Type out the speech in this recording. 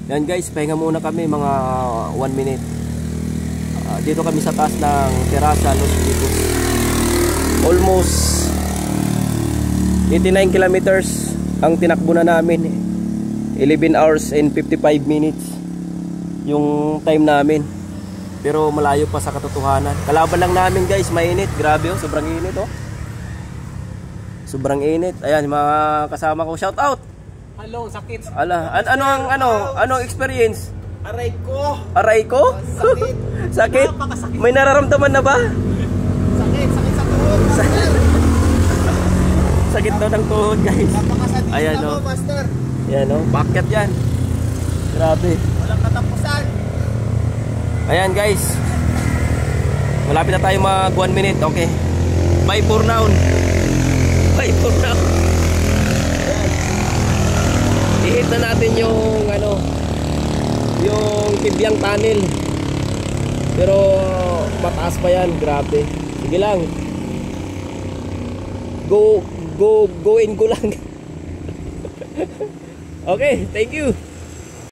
Yan guys, pahinga muna kami mga 1 minute. Dito kami sa taas ng Terasa Los Pitos. Almost 89 kilometers ang tinakbo na namin. 11 hours and 55 minutes yung time namin. Pero malayo pa sa katotohanan. Kalaban lang namin guys, mainit. Grabe oh, sobrang init oh. Sobrang init. Ayan mga kasama ko, shout out. Hello, sakit. Ala, anong experience? Aray ko. Aray ko? Sakit. Sakit? May nararamdaman na ba? Sakit sa tuhod. Sakit daw ng tuhod guys. Napakasadista ayan mo, oh. master. Ayan oh, bakit yan? Grabe. Walang katapusan. Ayan guys, malapit na tayo mag 1 minute. Okay, bye for now. Bye for now. I-hit na natin yung yung Tibyang Tunnel. Pero mataas pa yan, grabe. Sige lang, go and go lang. Okay, thank you.